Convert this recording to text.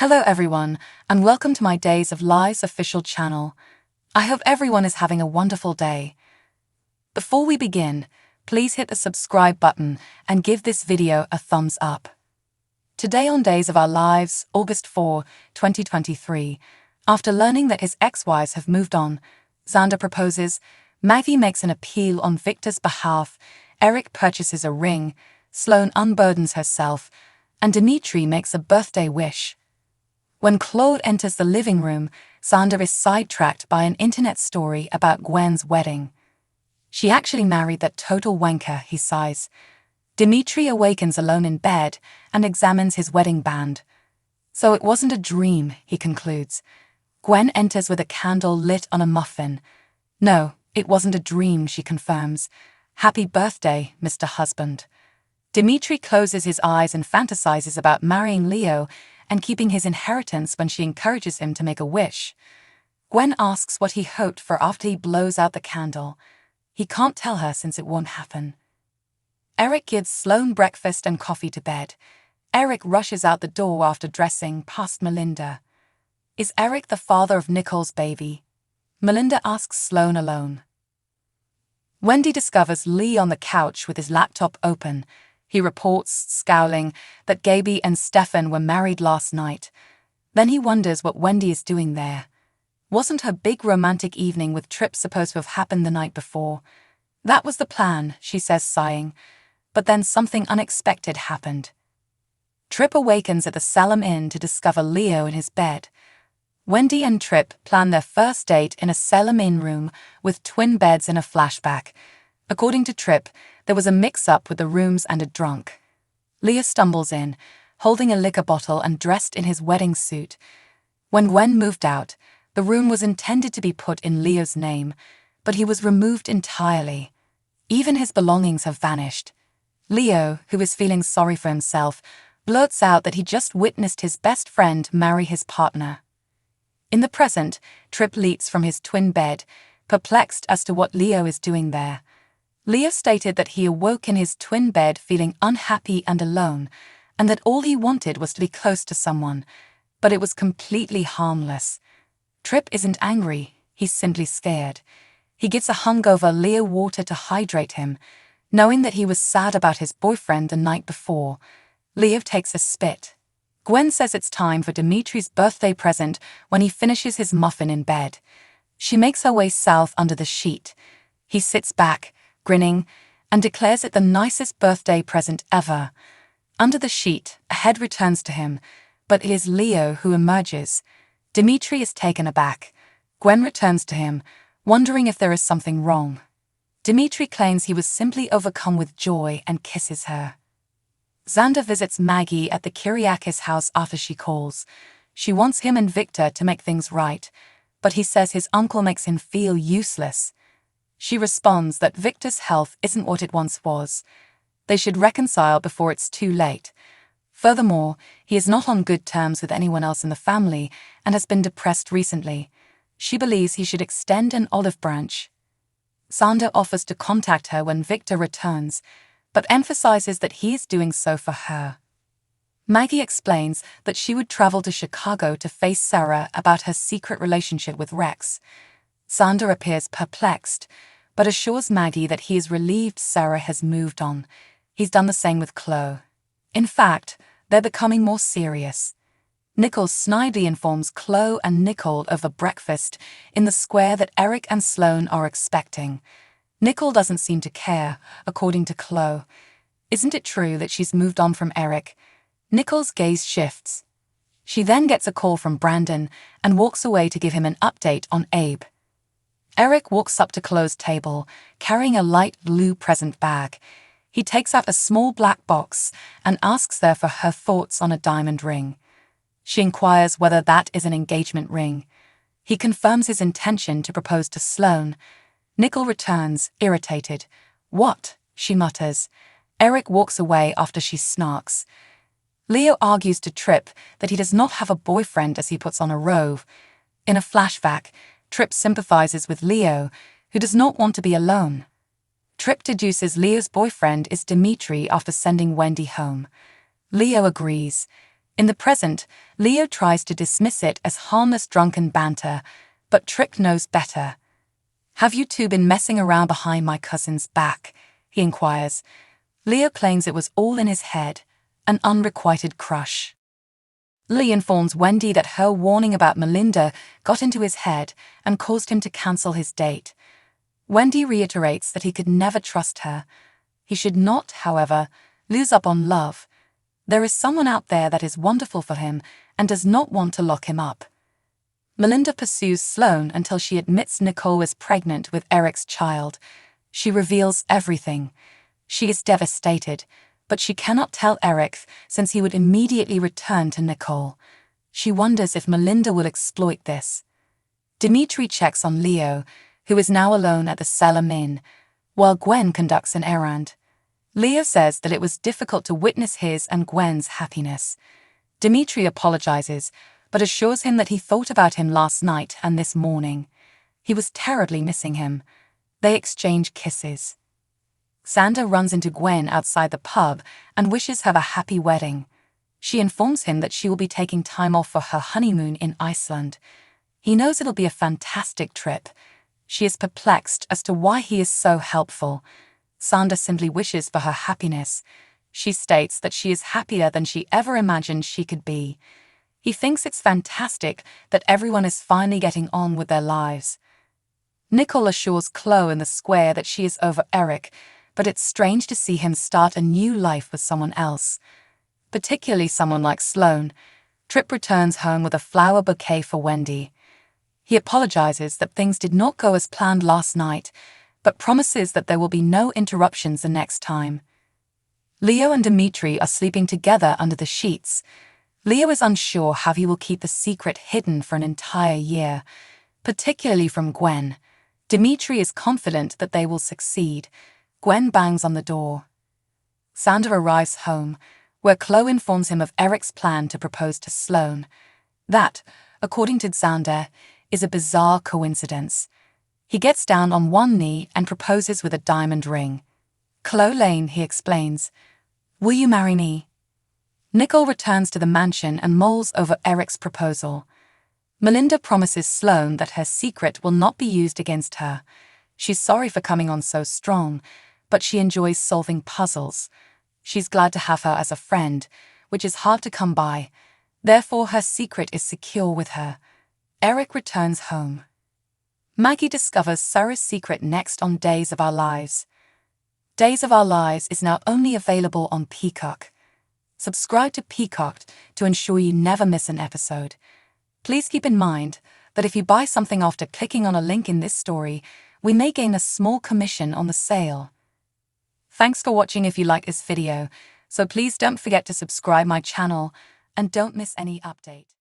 Hello everyone, and welcome to my Days of Lies official channel. I hope everyone is having a wonderful day. Before we begin, please hit the subscribe button and give this video a thumbs up. Today on Days of Our Lives, August 4, 2023, after learning that his ex-wives have moved on, Xander proposes, Maggie makes an appeal on Victor's behalf, Eric purchases a ring, Sloane unburdens herself, and Dimitri makes a birthday wish. When Claude enters the living room, Xander is sidetracked by an internet story about Gwen's wedding. She actually married that total wanker, he sighs. Dimitri awakens alone in bed and examines his wedding band. So it wasn't a dream, he concludes. Gwen enters with a candle lit on a muffin. No, it wasn't a dream, she confirms. Happy birthday, Mr. Husband. Dimitri closes his eyes and fantasizes about marrying Leo and keeping his inheritance when she encourages him to make a wish. Gwen asks what he hoped for after he blows out the candle. He can't tell her since it won't happen. Eric gives Sloane breakfast and coffee to bed. Eric rushes out the door after dressing past Melinda. Is Eric the father of Nicole's baby? Melinda asks Sloane alone. Wendy discovers Lee on the couch with his laptop open. He reports, scowling, that Gaby and Stefan were married last night. Then he wonders what Wendy is doing there. Wasn't her big romantic evening with Tripp supposed to have happened the night before? That was the plan, she says, sighing. But then something unexpected happened. Tripp awakens at the Salem Inn to discover Leo in his bed. Wendy and Tripp plan their first date in a Salem Inn room with twin beds in a flashback. According to Tripp, there was a mix-up with the rooms and a drunk. Leo stumbles in, holding a liquor bottle and dressed in his wedding suit. When Gwen moved out, the room was intended to be put in Leo's name, but he was removed entirely. Even his belongings have vanished. Leo, who is feeling sorry for himself, blurts out that he just witnessed his best friend marry his partner. In the present, Tripp leaps from his twin bed, perplexed as to what Leo is doing there. Leo stated that he awoke in his twin bed feeling unhappy and alone, and that all he wanted was to be close to someone, but it was completely harmless. Tripp isn't angry, he's simply scared. He gives a hungover Leo water to hydrate him, knowing that he was sad about his boyfriend the night before. Leo takes a spit. Gwen says it's time for Dimitri's birthday present when he finishes his muffin in bed. She makes her way south under the sheet. He sits back, grinning, and declares it the nicest birthday present ever. Under the sheet, a head returns to him, but it is Leo who emerges. Dimitri is taken aback. Gwen returns to him, wondering if there is something wrong. Dimitri claims he was simply overcome with joy and kisses her. Xander visits Maggie at the Kyriakis house after she calls. She wants him and Victor to make things right, but he says his uncle makes him feel useless. She responds that Victor's health isn't what it once was. They should reconcile before it's too late. Furthermore, he is not on good terms with anyone else in the family and has been depressed recently. She believes he should extend an olive branch. Xander offers to contact her when Victor returns, but emphasizes that he is doing so for her. Maggie explains that she would travel to Chicago to face Sarah about her secret relationship with Rex. Xander appears perplexed, but assures Maggie that he is relieved Sarah has moved on. He's done the same with Chloe. In fact, they're becoming more serious. Nicole snidely informs Chloe and Nicole over breakfast in the square that Eric and Sloane are expecting. Nicole doesn't seem to care, according to Chloe. Isn't it true that she's moved on from Eric? Nicole's gaze shifts. She then gets a call from Brandon and walks away to give him an update on Abe. Eric walks up to Chloe's table, carrying a light blue present bag. He takes out a small black box and asks her for her thoughts on a diamond ring. She inquires whether that is an engagement ring. He confirms his intention to propose to Sloane. Nicole returns, irritated. What? She mutters. Eric walks away after she snarks. Leo argues to Tripp that he does not have a boyfriend as he puts on a robe. In a flashback, Tripp sympathizes with Leo, who does not want to be alone. Tripp deduces Leo's boyfriend is Dimitri after sending Wendy home. Leo agrees. In the present, Leo tries to dismiss it as harmless drunken banter, but Tripp knows better. "Have you two been messing around behind my cousin's back?" he inquires. Leo claims it was all in his head, an unrequited crush. Lee informs Wendy that her warning about Melinda got into his head and caused him to cancel his date. Wendy reiterates that he could never trust her. He should not, however, lose up on love. There is someone out there that is wonderful for him and does not want to lock him up. Melinda pursues Sloane until she admits Nicole is pregnant with Eric's child. She reveals everything. She is devastated, but she cannot tell Eric since he would immediately return to Nicole. She wonders if Melinda will exploit this. Dimitri checks on Leo, who is now alone at the Selim Inn, while Gwen conducts an errand. Leo says that it was difficult to witness his and Gwen's happiness. Dimitri apologizes, but assures him that he thought about him last night and this morning. He was terribly missing him. They exchange kisses. Xander runs into Gwen outside the pub and wishes her a happy wedding. She informs him that she will be taking time off for her honeymoon in Iceland. He knows it'll be a fantastic trip. She is perplexed as to why he is so helpful. Xander simply wishes for her happiness. She states that she is happier than she ever imagined she could be. He thinks it's fantastic that everyone is finally getting on with their lives. Nicole assures Chloe in the square that she is over Eric, but it's strange to see him start a new life with someone else, particularly someone like Sloane. Tripp returns home with a flower bouquet for Wendy. He apologizes that things did not go as planned last night, but promises that there will be no interruptions the next time. Leo and Dimitri are sleeping together under the sheets. Leo is unsure how he will keep the secret hidden for an entire year, particularly from Gwen. Dimitri is confident that they will succeed. Gwen bangs on the door. Xander arrives home, where Chloe informs him of Eric's plan to propose to Sloane. That, according to Xander, is a bizarre coincidence. He gets down on one knee and proposes with a diamond ring. "Chloe Lane," he explains, "will you marry me?" Nicole returns to the mansion and mulls over Eric's proposal. Melinda promises Sloane that her secret will not be used against her. She's sorry for coming on so strong, but she enjoys solving puzzles. She's glad to have her as a friend, which is hard to come by. Therefore, her secret is secure with her. Eric returns home. Maggie discovers Sarah's secret next on Days of Our Lives. Days of Our Lives is now only available on Peacock. Subscribe to Peacock to ensure you never miss an episode. Please keep in mind that if you buy something after clicking on a link in this story, we may gain a small commission on the sale. Thanks for watching. If you like this video, so please don't forget to subscribe my channel and don't miss any update.